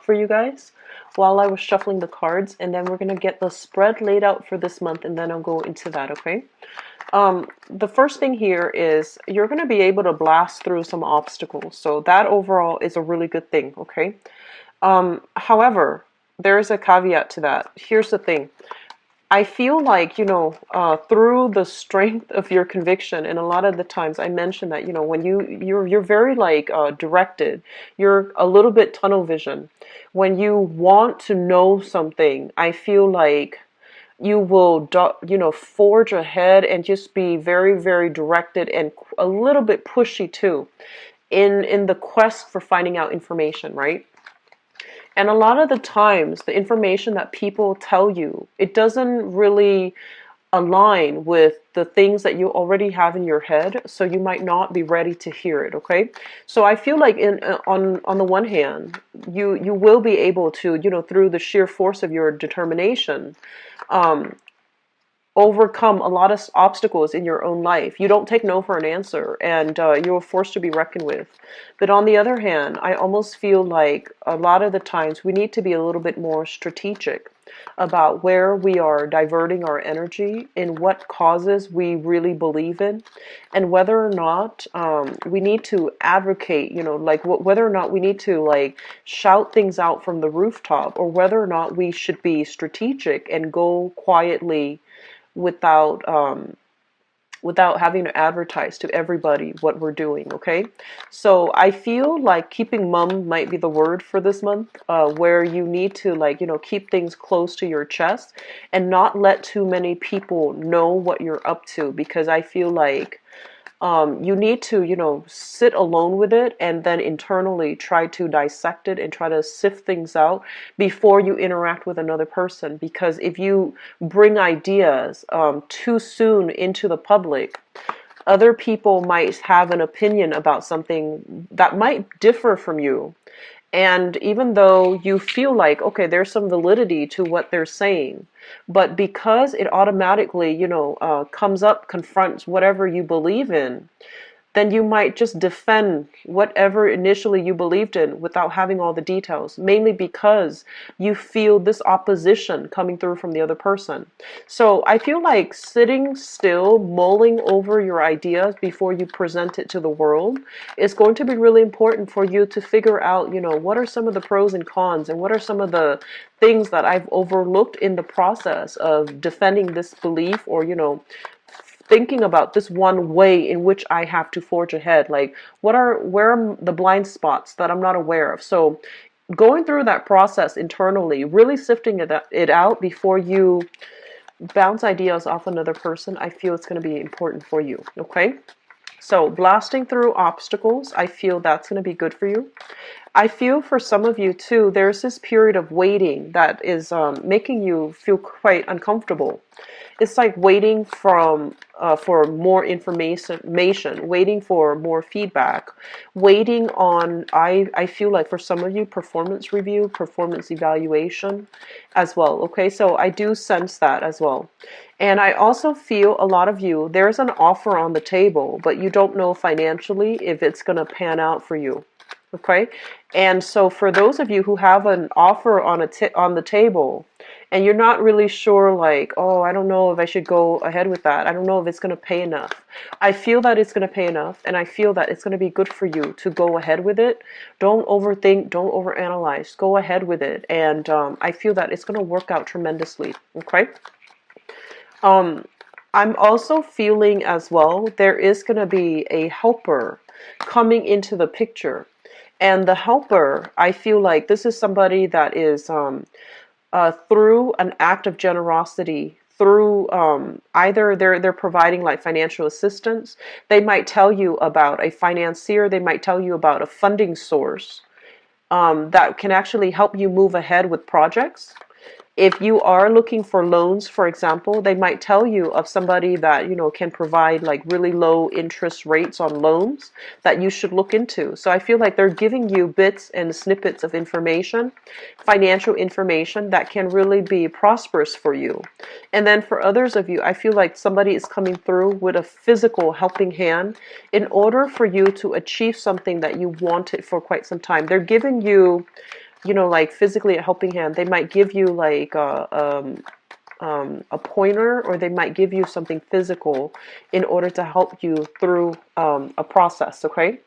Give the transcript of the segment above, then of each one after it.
for you guys while I was shuffling the cards, and then we're going to get the spread laid out for this month, and then I'll go into that, okay? The first thing here is you're going to be able to blast through some obstacles. So that overall is a really good thing, okay? However, there is a caveat to that. Here's the thing. I feel like, through the strength of your conviction, and a lot of the times I mentioned that, when you're very like directed, you're a little bit tunnel vision. When you want to know something, I feel like you will, forge ahead and just be very, very directed and a little bit pushy too in the quest for finding out information, right? And a lot of the times, the information that people tell you, it doesn't really align with the things that you already have in your head, so you might not be ready to hear it, okay? So I feel like on the one hand, you will be able to, through the sheer force of your determination, um, overcome a lot of obstacles in your own life. You don't take no for an answer, and you're forced to be reckoned with. But on the other hand, I almost feel like a lot of the times we need to be a little bit more strategic about where we are diverting our energy, in what causes we really believe in, and whether or not we need to advocate, like whether or not we need to like shout things out from the rooftop, or whether or not we should be strategic and go quietly without without having to advertise to everybody what we're doing, okay? So I feel like keeping mum might be the word for this month, where you need to like, keep things close to your chest and not let too many people know what you're up to, because I feel like you need to, sit alone with it and then internally try to dissect it and try to sift things out before you interact with another person. Because if you bring ideas too soon into the public, other people might have an opinion about something that might differ from you. And even though you feel like, okay, there's some validity to what they're saying, but because it automatically, comes up, confronts whatever you believe in, then you might just defend whatever initially you believed in without having all the details, mainly because you feel this opposition coming through from the other person. So I feel like sitting still, mulling over your ideas before you present it to the world is going to be really important for you to figure out, what are some of the pros and cons, and what are some of the things that I've overlooked in the process of defending this belief, or, thinking about this one way in which I have to forge ahead. Like, where are the blind spots that I'm not aware of? So going through that process internally, really sifting it out before you bounce ideas off another person, I feel it's going to be important for you, okay? So blasting through obstacles, I feel that's going to be good for you. I feel for some of you too, there's this period of waiting that is making you feel quite uncomfortable. It's like waiting for more information, waiting for more feedback, waiting on, I feel like for some of you, performance review, performance evaluation as well. Okay, so I do sense that as well. And I also feel a lot of you, there's an offer on the table, but you don't know financially if it's going to pan out for you. Okay, and so for those of you who have an offer on on the table, and you're not really sure, like, oh, I don't know if I should go ahead with that. I don't know if it's going to pay enough. I feel that it's going to pay enough, and I feel that it's going to be good for you to go ahead with it. Don't overthink, don't overanalyze. Go ahead with it, and I feel that it's going to work out tremendously. Okay. I'm also feeling as well there is going to be a helper coming into the picture. And the helper, I feel like this is somebody that is through an act of generosity, through either they're providing like financial assistance. They might tell you about a financier. They might tell you about a funding source that can actually help you move ahead with projects. If you are looking for loans, for example, they might tell you of somebody that, can provide like really low interest rates on loans that you should look into. So I feel like they're giving you bits and snippets of information, financial information that can really be prosperous for you. And then for others of you, I feel like somebody is coming through with a physical helping hand in order for you to achieve something that you wanted for quite some time. They're giving you you know, like physically a helping hand. They might give you like a pointer, or they might give you something physical in order to help you through a process, okay?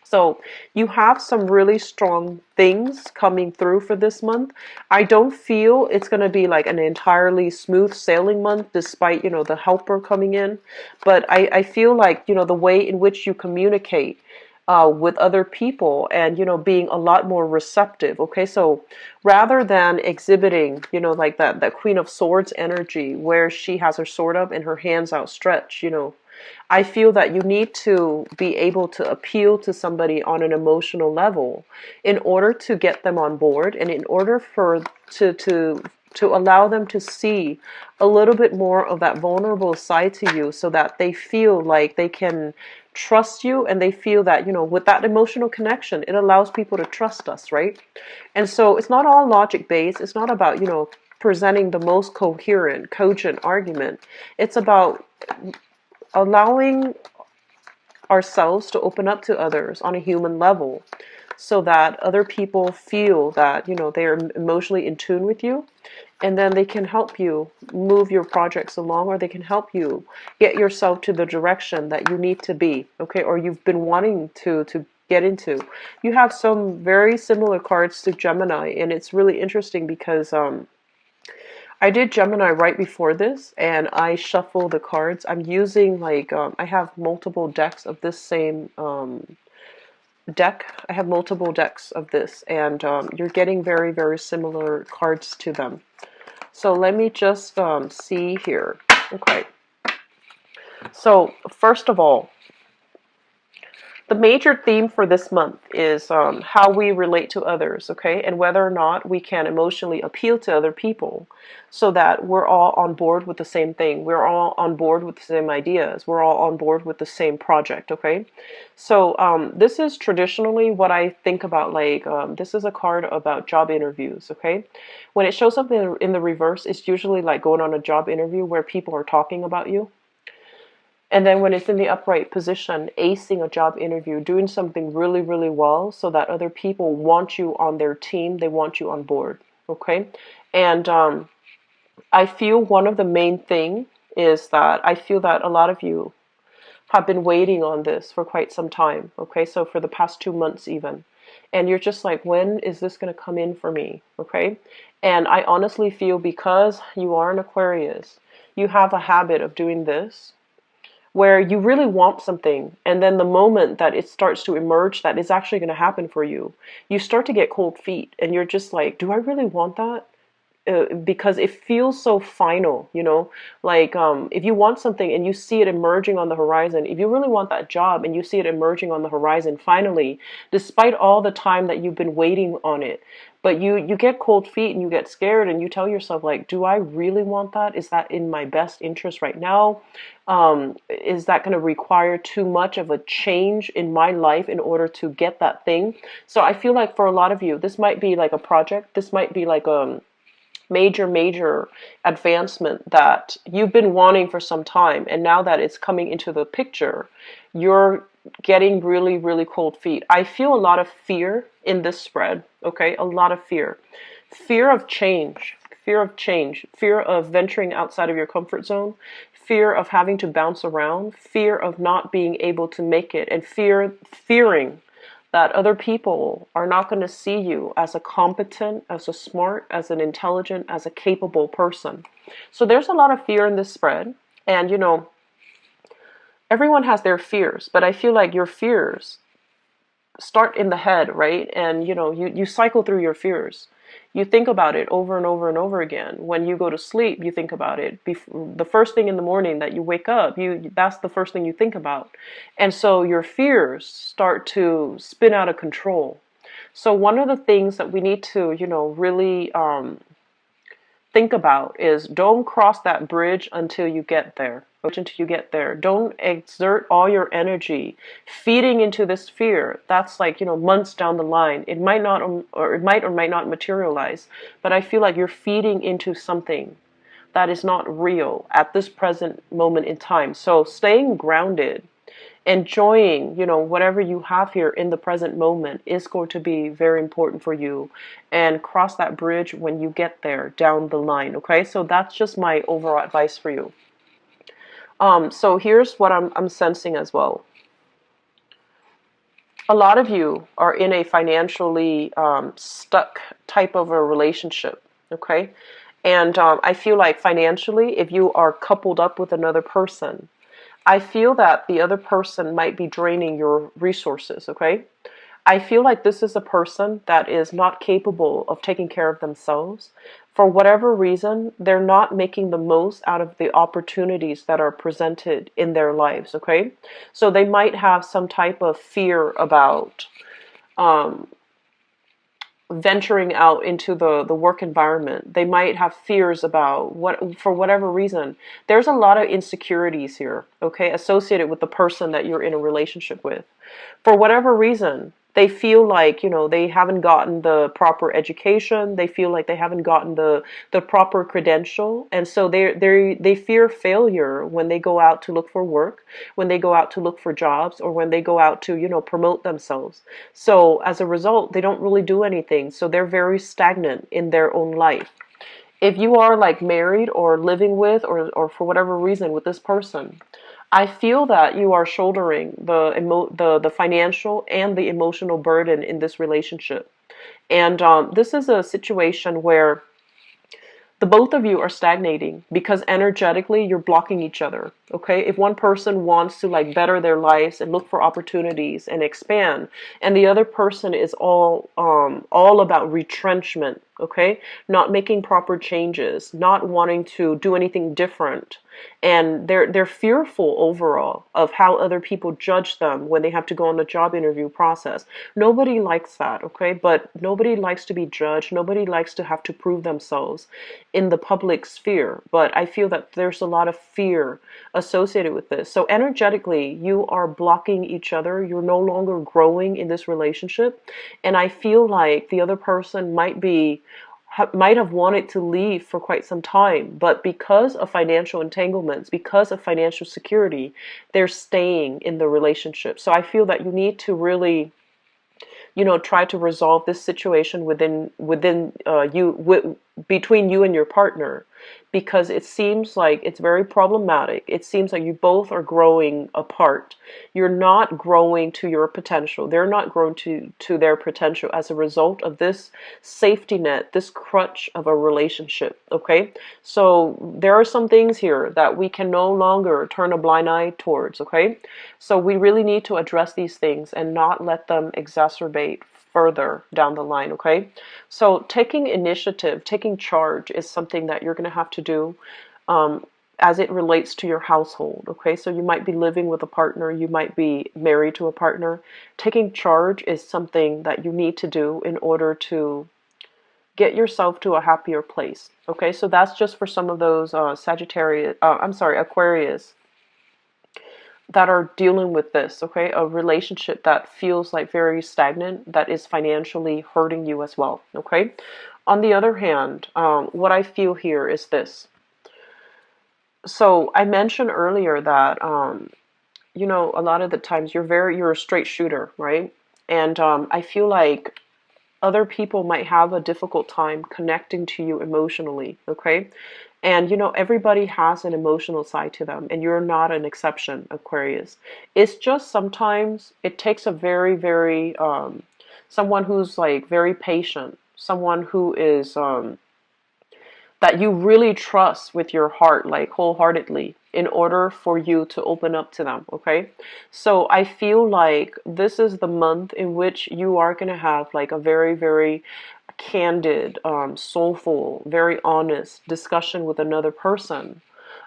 So you have some really strong things coming through for this month. I don't feel it's going to be like an entirely smooth sailing month despite, you know, the helper coming in. But I feel like, you know, the way in which you communicate with other people and, you know, being a lot more receptive. Okay, so rather than exhibiting, you know, like that Queen of Swords energy where she has her sword up and her hands outstretched, you know, I feel that you need to be able to appeal to somebody on an emotional level in order to get them on board, and in order for to allow them to see a little bit more of that vulnerable side to you, so that they feel like they can trust you, and they feel that, you know, with that emotional connection, it allows people to trust us, right? And so it's not all logic based. It's not about, you know, presenting the most coherent, cogent argument. It's about allowing ourselves to open up to others on a human level, so that other people feel that, you know, they're emotionally in tune with you, and then they can help you move your projects along, or they can help you get yourself to the direction that you need to be, okay, or you've been wanting to get into. You have some very similar cards to Gemini, and it's really interesting because I did Gemini right before this, and I shuffle the cards. I'm using like I have multiple decks of this same deck. I have multiple decks of this, and you're getting very, very similar cards to them. So let me just see here. Okay. So first of all, the major theme for this month is how we relate to others, okay? And whether or not we can emotionally appeal to other people so that we're all on board with the same thing. We're all on board with the same ideas. We're all on board with the same project, okay? So this is traditionally what I think about, like, this is a card about job interviews, okay? When it shows up in the reverse, it's usually like going on a job interview where people are talking about you. And then when it's in the upright position, acing a job interview, doing something really, really well so that other people want you on their team, they want you on board, okay? And I feel one of the main thing is that I feel that a lot of you have been waiting on this for quite some time, okay? So for the past 2 months even. And you're just like, when is this going to come in for me, okay? And I honestly feel because you are an Aquarius, you have a habit of doing this, where you really want something, and then the moment that it starts to emerge that it's actually going to happen for you, you start to get cold feet, and you're just like, do I really want that? Because it feels so final, you know, like if you want something and you see it emerging on the horizon, if you really want that job and you see it emerging on the horizon finally, despite all the time that you've been waiting on it, but you get cold feet and you get scared and you tell yourself, like, do I really want that? Is that in my best interest right now? Is that going to require too much of a change in my life in order to get that thing? So I feel like for a lot of you, this might be like a project. This might be like major advancement that you've been wanting for some time, and now that it's coming into the picture, you're getting really, really cold feet. I feel a lot of fear in this spread, okay? A lot of fear. Fear of change, fear of venturing outside of your comfort zone, fear of having to bounce around, fear of not being able to make it, and fearing that other people are not going to see you as a competent, as a smart, as an intelligent, as a capable person. So there's a lot of fear in this spread. And, you know, everyone has their fears, but I feel like your fears start in the head, right? And, you know, you cycle through your fears. You think about it over and over and over again. When you go to sleep, you think about it. The first thing in the morning that you wake up, that's the first thing you think about. And so your fears start to spin out of control. So one of the things that we need to, you know, really think about is don't cross that bridge until you get there. Don't exert all your energy feeding into this fear. That's like, you know, months down the line. It might not, or it might or might not materialize, but I feel like you're feeding into something that is not real at this present moment in time. So staying grounded enjoying, whatever you have here in the present moment is going to be very important for you, and cross that bridge when you get there down the line. Okay, so that's just my overall advice for you. So here's what I'm sensing as well. A lot of you are in a financially stuck type of a relationship. Okay, and I feel like financially, if you are coupled up with another person, I feel that the other person might be draining your resources. Okay, I feel like this is a person that is not capable of taking care of themselves. For whatever reason, they're not making the most out of the opportunities that are presented in their lives, okay? So they might have some type of fear about um, venturing out into the work environment. They might have fears about for whatever reason. There's a lot of insecurities here, okay, associated with the person that you're in a relationship with. For whatever reason, they feel like, they haven't gotten the proper education. They feel like they haven't gotten the proper credential. And so they fear failure when they go out to look for work, when they go out to look for jobs, or when they go out to, promote themselves. So as a result, they don't really do anything. So they're very stagnant in their own life. If you are like married or living with, or for whatever reason with this person, I feel that you are shouldering the financial and the emotional burden in this relationship. And this is a situation where the both of you are stagnating because energetically you're blocking each other. Okay, if one person wants to like better their lives and look for opportunities and expand, and the other person is all about retrenchment, okay, not making proper changes, not wanting to do anything different, and they're fearful overall of how other people judge them when they have to go on the job interview process. Nobody likes that, okay? But nobody likes to be judged. Nobody likes to have to prove themselves in the public sphere. But I feel that there's a lot of fear associated with this. So energetically, you are blocking each other. You're no longer growing in this relationship. And I feel like the other person might have wanted to leave for quite some time, but because of financial entanglements, because of financial security, they're staying in the relationship. So I feel that you need to really, try to resolve this situation within between you and your partner, because it seems like it's very problematic. It seems like you both are growing apart. You're not growing to your potential. They're not growing to their potential as a result of this safety net, this crutch of a relationship. Okay, so there are some things here that we can no longer turn a blind eye towards. Okay, so we really need to address these things and not let them exacerbate further down the line. Okay, so taking initiative, taking charge is something that you're going to have to do as it relates to your household. Okay, so you might be living with a partner, you might be married to a partner. Taking charge is something that you need to do in order to get yourself to a happier place. Okay, so that's just for some of those Aquarius that are dealing with this, okay? A relationship that feels like very stagnant, that is financially hurting you as well, okay? On the other hand, what I feel here is this. So I mentioned earlier that, a lot of the times you're a straight shooter, right? And I feel like other people might have a difficult time connecting to you emotionally, okay? And everybody has an emotional side to them, and you're not an exception, Aquarius. It's just sometimes it takes a very, very, someone who's like very patient, someone who is, that you really trust with your heart, like wholeheartedly, in order for you to open up to them, okay? So I feel like this is the month in which you are going to have like a very, very candid, soulful, very honest discussion with another person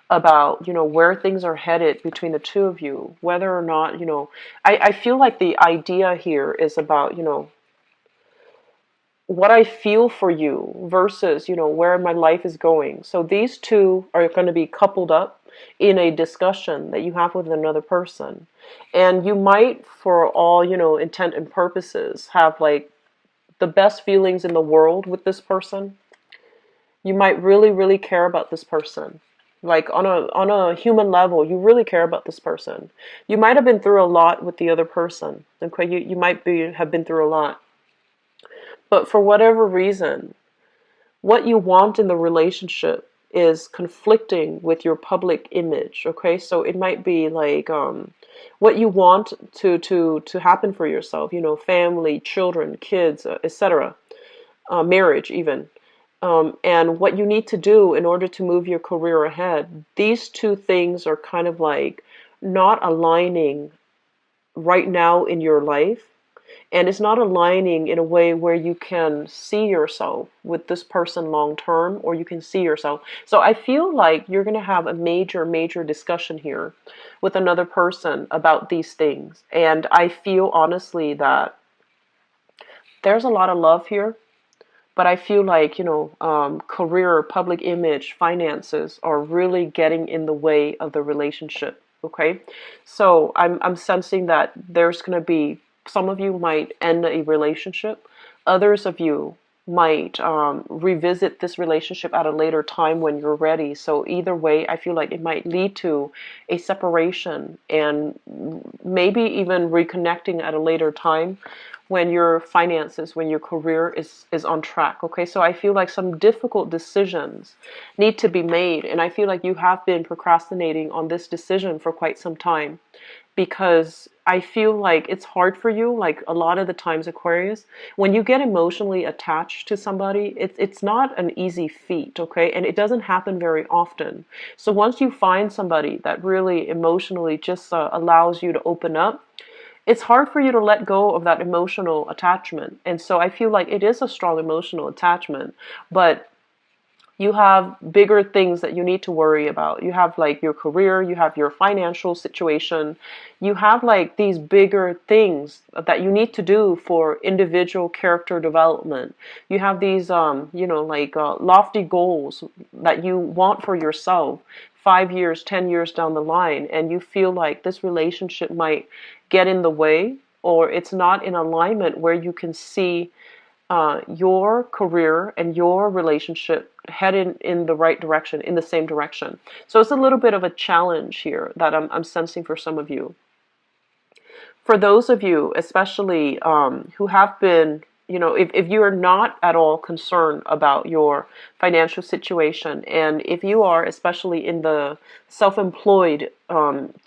about, where things are headed between the two of you, whether or not, I feel like the idea here is about, what I feel for you versus, where my life is going. So these two are going to be coupled up in a discussion that you have with another person. And you might, for all, intent and purposes, have like the best feelings in the world with this person. You might really, really care about this person. Like on a human level, you really care about this person. You might have been through a lot with the other person. Okay, you might have been through a lot. But for whatever reason, what you want in the relationship is conflicting with your public image. Okay, so it might be like what you want to happen for yourself, family, children, kids, etc., marriage even, and what you need to do in order to move your career ahead. These two things are kind of like not aligning right now in your life, and it's not aligning in a way where you can see yourself with this person long term, or you can see yourself. So I feel like you're going to have a major discussion here with another person about these things, and I feel honestly that there's a lot of love here. But I feel like, career, public image, finances are really getting in the way of the relationship. Okay. So I'm sensing that there's going to be, some of you might end a relationship. Others of you might revisit this relationship at a later time when you're ready. So either way, I feel like it might lead to a separation and maybe even reconnecting at a later time when your finances, when your career is on track. Okay, so I feel like some difficult decisions need to be made, and I feel like you have been procrastinating on this decision for quite some time, because I feel like it's hard for you. Like a lot of the times, Aquarius, when you get emotionally attached to somebody, it's not an easy feat. Okay, and it doesn't happen very often. So once you find somebody that really emotionally just allows you to open up, it's hard for you to let go of that emotional attachment. And so I feel like it is a strong emotional attachment, but you have bigger things that you need to worry about. You have like your career, you have your financial situation, you have like these bigger things that you need to do for individual character development. You have these, lofty goals that you want for yourself 5 years, 10 years down the line, and you feel like this relationship might get in the way, or it's not in alignment where you can see your career and your relationship heading in the right direction, in the same direction. So it's a little bit of a challenge here that I'm sensing for some of you. For those of you, especially who have been, if you are not at all concerned about your financial situation, and if you are especially in the self-employed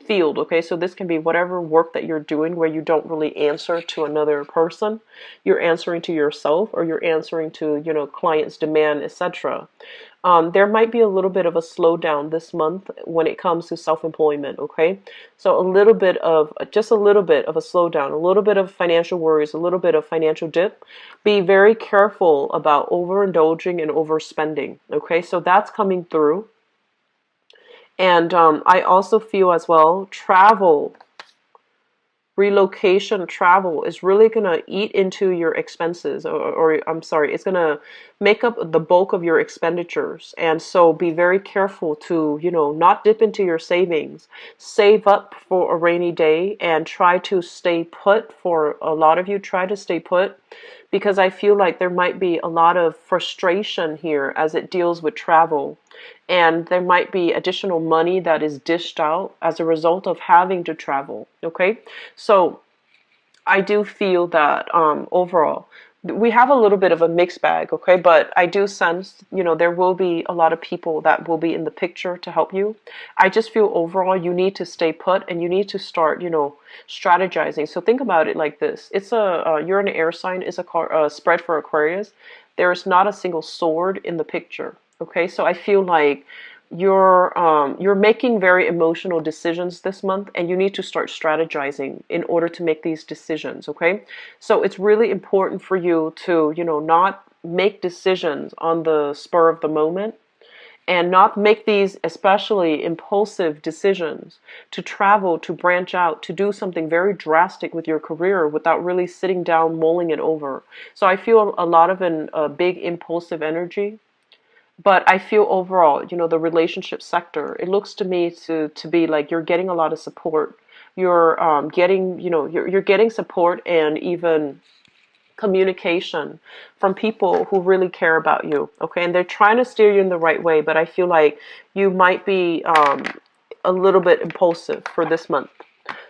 field, okay, so this can be whatever work that you're doing where you don't really answer to another person, you're answering to yourself, or you're answering to, clients' demand, etc. There might be a little bit of a slowdown this month when it comes to self-employment, okay? So just a little bit of a slowdown, a little bit of financial worries, a little bit of financial dip. Be very careful about overindulging and overspending, okay? So that's coming through. And I also feel as well, relocation travel is really going to eat into your expenses, or I'm sorry, it's going to make up the bulk of your expenditures. And so be very careful to, not dip into your savings. Save up for a rainy day and try to stay put. For a lot of you, try to stay put, because I feel like there might be a lot of frustration here as it deals with travel. And there might be additional money that is dished out as a result of having to travel. Okay, so I do feel that overall we have a little bit of a mixed bag. Okay, but I do sense, there will be a lot of people that will be in the picture to help you. I just feel overall you need to stay put, and you need to start, strategizing. So think about it like this: it's you're an air sign, is a spread for Aquarius. There is not a single sword in the picture. Okay, so I feel like you're making very emotional decisions this month, and you need to start strategizing in order to make these decisions. Okay, so it's really important for you to, not make decisions on the spur of the moment, and not make these especially impulsive decisions to travel, to branch out, to do something very drastic with your career without really sitting down, mulling it over. So I feel a lot of a big impulsive energy. But I feel overall, the relationship sector, it looks to me to be like you're getting a lot of support. You're getting, you're getting support, and even communication from people who really care about you, okay? And they're trying to steer you in the right way, but I feel like you might be a little bit impulsive for this month.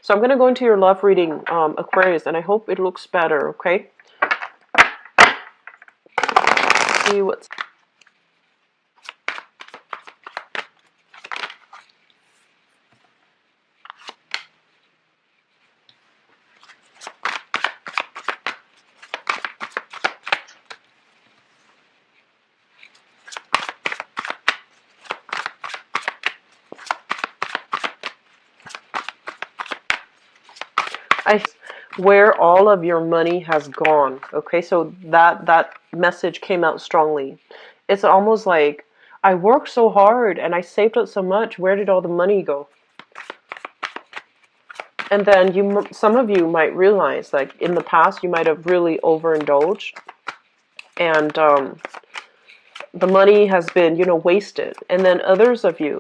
So I'm going to go into your love reading, Aquarius, and I hope it looks better, okay? See what's... where all of your money has gone. Okay, so that message came out strongly. It's almost like, I worked so hard and I saved up so much. Where did all the money go? And then some of you might realize, like in the past, you might have really overindulged, and the money has been, wasted. And then others of you,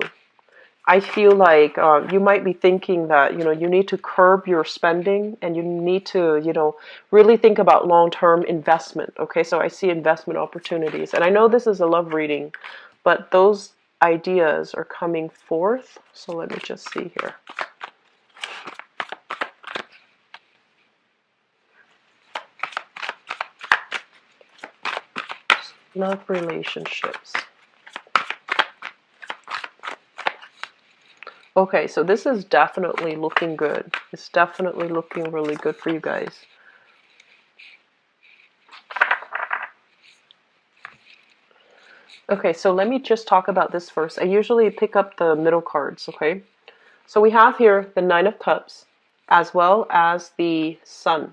I feel like you might be thinking that, you need to curb your spending, and you need to, really think about long-term investment. Okay, so I see investment opportunities. And I know this is a love reading, but those ideas are coming forth. So let me just see here. Love relationships. Okay, so this is definitely looking good. It's definitely looking really good for you guys. Okay, so let me just talk about this first. I usually pick up the middle cards, okay? So we have here the Nine of Cups as well as the Sun.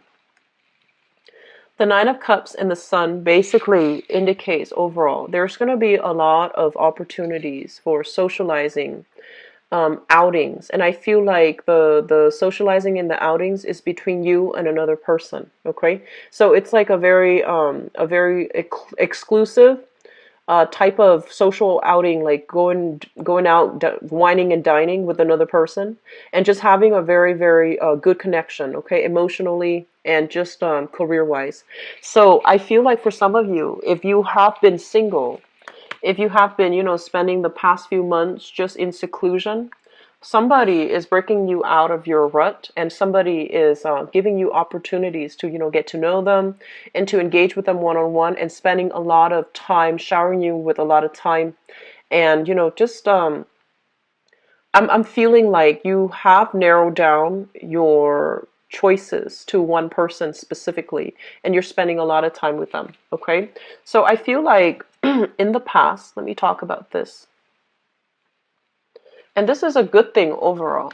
The Nine of Cups and the Sun basically indicates overall there's going to be a lot of opportunities for socializing, outings, and I feel like the socializing in the outings is between you and another person. Okay, so it's like a very exclusive type of social outing, like going out, wining and dining with another person, and just having a very good connection, okay, emotionally and just career wise. So I feel like for some of you, if you have been single, if you have been, spending the past few months just in seclusion, somebody is breaking you out of your rut, and somebody is giving you opportunities to, get to know them and to engage with them one-on-one, and spending a lot of time, showering you with a lot of time. And, just, I'm feeling like you have narrowed down your choices to one person specifically, and you're spending a lot of time with them, okay? So I feel like in the past, let me talk about this. And this is a good thing overall.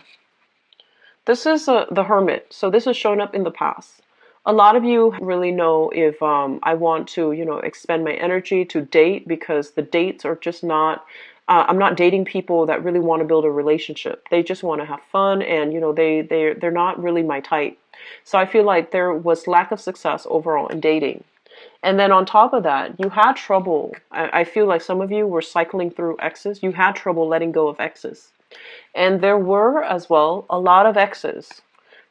This is the Hermit. So this is shown up in the past. A lot of you really know if I want to, expend my energy to date, because the dates are just not, I'm not dating people that really want to build a relationship. They just want to have fun, and, they're not really my type. So I feel like there was lack of success overall in dating. And then on top of that, you had trouble. I feel like some of you were cycling through exes. You had trouble letting go of exes. And there were as well a lot of exes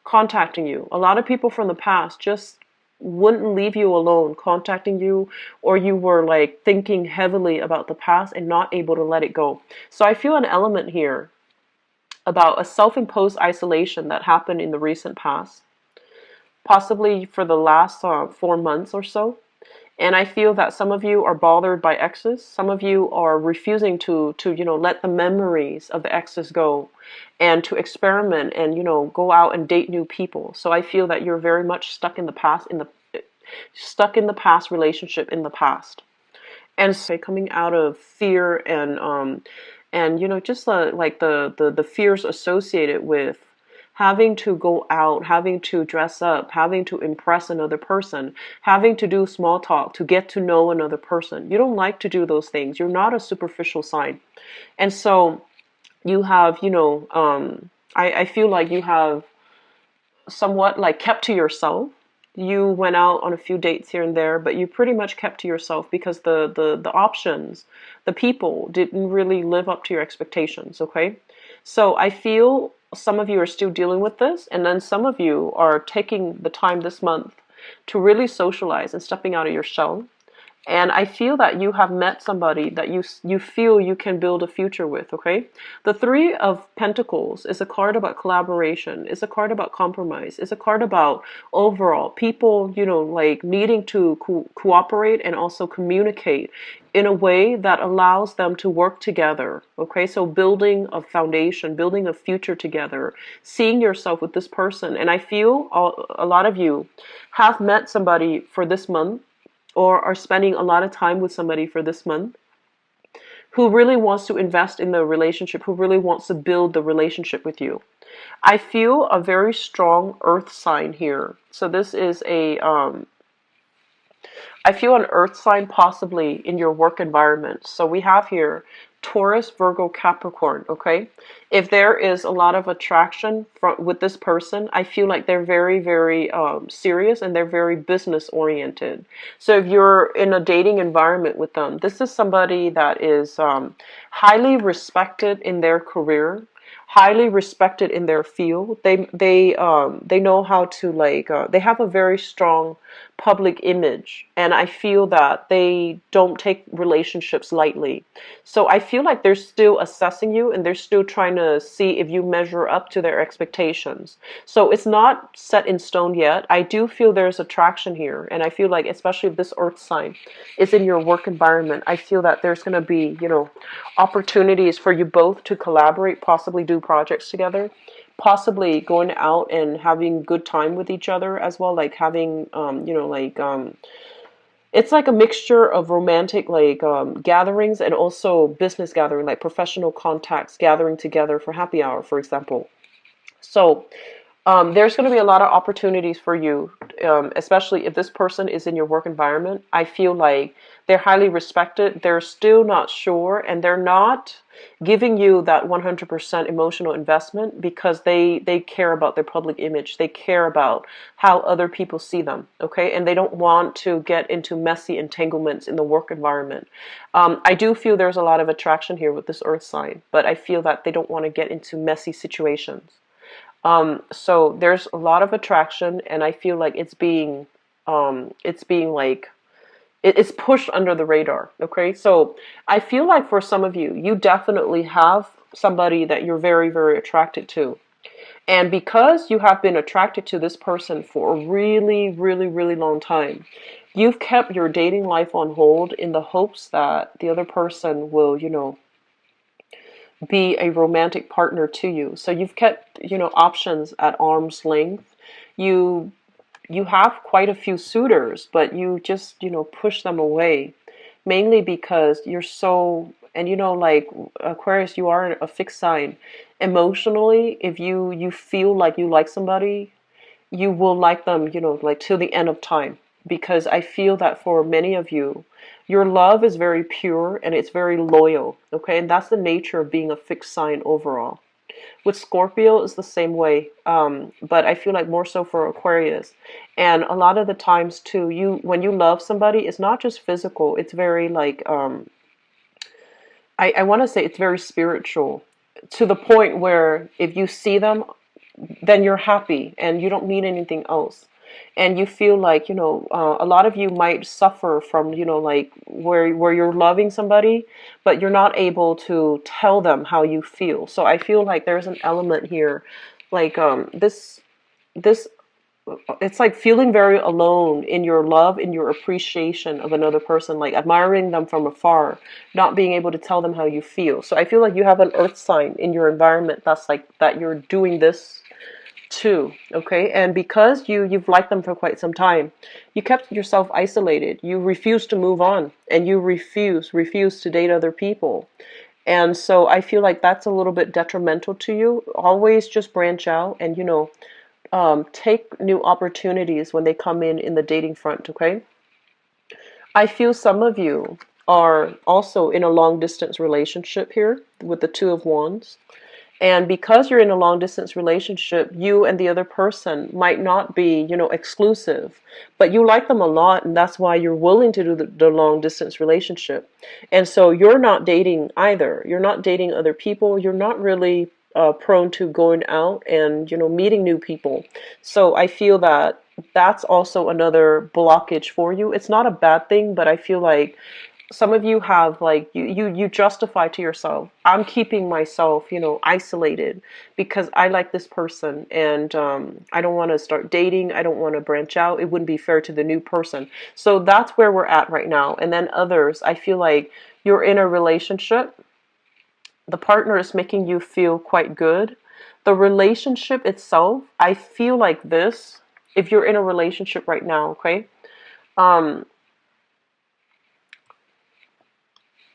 contacting you. A lot of people from the past just wouldn't leave you alone, contacting you, or you were like thinking heavily about the past and not able to let it go. So I feel an element here about a self-imposed isolation that happened in the recent past, possibly for the last 4 months or so. And I feel that some of you are bothered by exes. Some of you are refusing to let the memories of the exes go, and to experiment and, go out and date new people. So I feel that you're very much stuck in the past, relationship in the past. And so coming out of fear and just like the fears associated with having to go out, having to dress up, having to impress another person, having to do small talk to get to know another person. You don't like to do those things. You're not a superficial sign. And so you have, I feel like you have somewhat like kept to yourself. You went out on a few dates here and there, but you pretty much kept to yourself because the options, the people didn't really live up to your expectations, okay? So I feel some of you are still dealing with this, and then some of you are taking the time this month to really socialize and stepping out of your shell. And I feel that you have met somebody that you feel you can build a future with, okay? The Three of Pentacles is a card about collaboration, is a card about compromise, is a card about overall people, like needing to cooperate and also communicate in a way that allows them to work together, okay? So building a foundation, building a future together, seeing yourself with this person. And I feel a lot of you have met somebody for this month, or are spending a lot of time with somebody for this month, who really wants to invest in the relationship, who really wants to build the relationship with you. I feel a very strong earth sign here. So this is I feel an earth sign possibly in your work environment. So we have here Taurus, Virgo, Capricorn, okay? If there is a lot of attraction with this person, I feel like they're very, very serious, and they're very business oriented. So if you're in a dating environment with them, this is somebody that is highly respected in their career, highly respected in their field. They know how to they have a very strong public image, and I feel that they don't take relationships lightly. So I feel like they're still assessing you, and they're still trying to see if you measure up to their expectations. So it's not set in stone yet. I do feel there's attraction here, and I feel like, especially if this earth sign is in your work environment, I feel that there's going to be, opportunities for you both to collaborate, possibly do projects together, possibly going out and having good time with each other as well, like having it's like a mixture of romantic gatherings, and also business gathering, like professional contacts gathering together for happy hour, for example. So there's going to be a lot of opportunities for you, especially if this person is in your work environment. I feel like they're highly respected. They're still not sure, and they're not giving you that 100% emotional investment because they care about their public image. They care about how other people see them, okay? And they don't want to get into messy entanglements in the work environment. I do feel there's a lot of attraction here with this earth sign, but I feel that they don't want to get into messy situations. So there's a lot of attraction, and I feel like it's being it's pushed under the radar. Okay, so I feel like for some of you, you definitely have somebody that you're very, very attracted to. And because you have been attracted to this person for a really, really, really long time, you've kept your dating life on hold in the hopes that the other person will, be a romantic partner to you. So you've kept, options at arm's length. You have quite a few suitors, but you just, push them away, mainly because you're so, and like Aquarius, you are a fixed sign. Emotionally, if you feel like you like somebody, you will like them, like till the end of time. Because I feel that for many of you, your love is very pure and it's very loyal, okay? And that's the nature of being a fixed sign overall. With Scorpio, is the same way, but I feel like more so for Aquarius. And a lot of the times too, when you love somebody, it's not just physical. It's very I want to say it's very spiritual, to the point where if you see them, then you're happy and you don't need anything else. And you feel like, a lot of you might suffer from, like where you're loving somebody, but you're not able to tell them how you feel. So I feel like there's an element here, like this it's like feeling very alone in your love, in your appreciation of another person, like admiring them from afar, not being able to tell them how you feel. So I feel like you have an earth sign in your environment that's like that you're doing this too, okay? And because you've liked them for quite some time, you kept yourself isolated. You refuse to move on, and you refuse to date other people. And so I feel like that's a little bit detrimental to you. Always just branch out and take new opportunities when they come in the dating front, okay? I feel some of you are also in a long distance relationship here with the Two of Wands. And because you're in a long distance relationship, you and the other person might not be, exclusive, but you like them a lot, and that's why you're willing to do the long distance relationship. And so you're not dating either. You're not dating other people. You're not really prone to going out and, meeting new people. So I feel that that's also another blockage for you. It's not a bad thing, but I feel like some of you have like you justify to yourself, I'm keeping myself, isolated because I like this person, and I don't want to start dating, I don't want to branch out, it wouldn't be fair to the new person. So that's where we're at right now. And then others, I feel like you're in a relationship, the partner is making you feel quite good. The relationship itself, I feel like this, if you're in a relationship right now, okay, um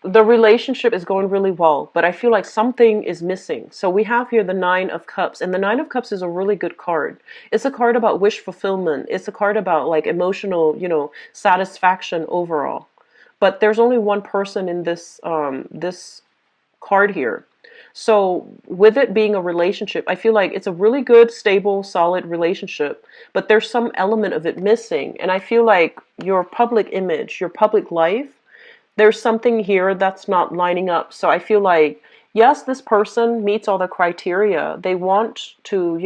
the relationship is going really well, but I feel like something is missing. So we have here the Nine of Cups, and the Nine of Cups is a really good card. It's a card about wish fulfillment. It's a card about like emotional, satisfaction overall. But there's only one person in this card here. So with it being a relationship, I feel like it's a really good, stable, solid relationship, but there's some element of it missing. And I feel like your public image, your public life, there's something here that's not lining up. So I feel like, yes, this person meets all the criteria. They want to,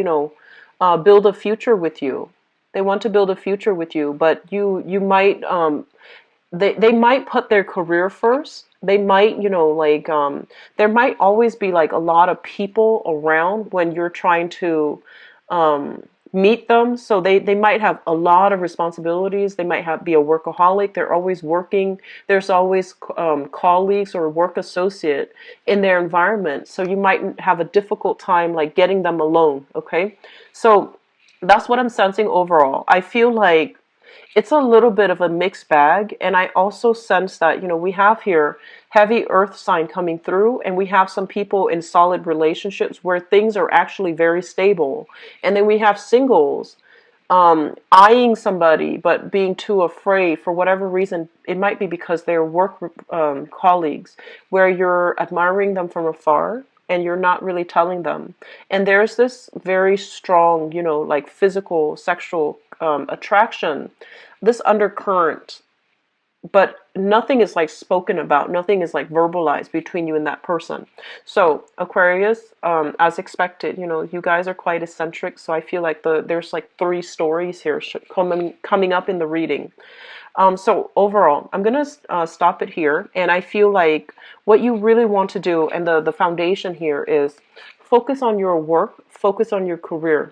build a future with you. They want to build a future with you, but you might they might put their career first. They might, like there might always be like a lot of people around when you're trying to um, meet them. So they might have a lot of responsibilities. They might be a workaholic. They're always working. There's always colleagues or work associate in their environment. So you might have a difficult time like getting them alone. Okay. So that's what I'm sensing overall. I feel like it's a little bit of a mixed bag. And I also sense that, we have here heavy earth sign coming through, and we have some people in solid relationships where things are actually very stable. And then we have singles eyeing somebody but being too afraid for whatever reason. It might be because they're work colleagues where you're admiring them from afar and you're not really telling them. And there's this very strong, like physical, sexual attraction, this undercurrent, but nothing is like spoken about, nothing is like verbalized between you and that person. So Aquarius, as expected, you guys are quite eccentric. So I feel like there's like three stories here coming up in the reading. So overall, I'm gonna stop it here, and I feel like what you really want to do, and the foundation here is focus on your work, focus on your career.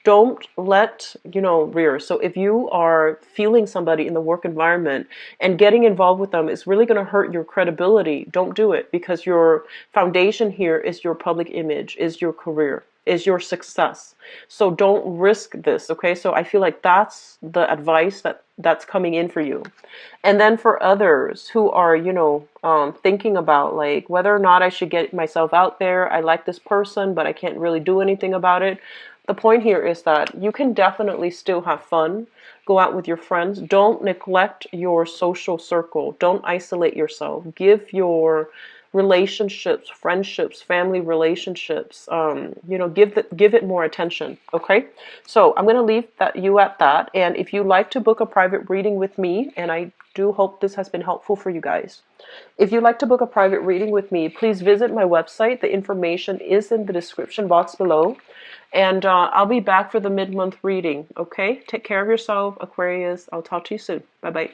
Don't let, rear. So if you are feeling somebody in the work environment and getting involved with them is really going to hurt your credibility, don't do it, because your foundation here is your public image, is your career, is your success. So don't risk this, okay? So I feel like that's the advice that's coming in for you. And then for others who are, thinking about like whether or not I should get myself out there, I like this person, but I can't really do anything about it. The point here is that you can definitely still have fun, go out with your friends. Don't neglect your social circle. Don't isolate yourself. Give your relationships, friendships, family relationships, give it more attention. Okay, so I'm going to leave you at that. And if you like to book a private reading with me, and I do hope this has been helpful for you guys. If you'd like to book a private reading with me, please visit my website. The information is in the description box below. And I'll be back for the mid-month reading. Okay, take care of yourself, Aquarius. I'll talk to you soon. Bye-bye.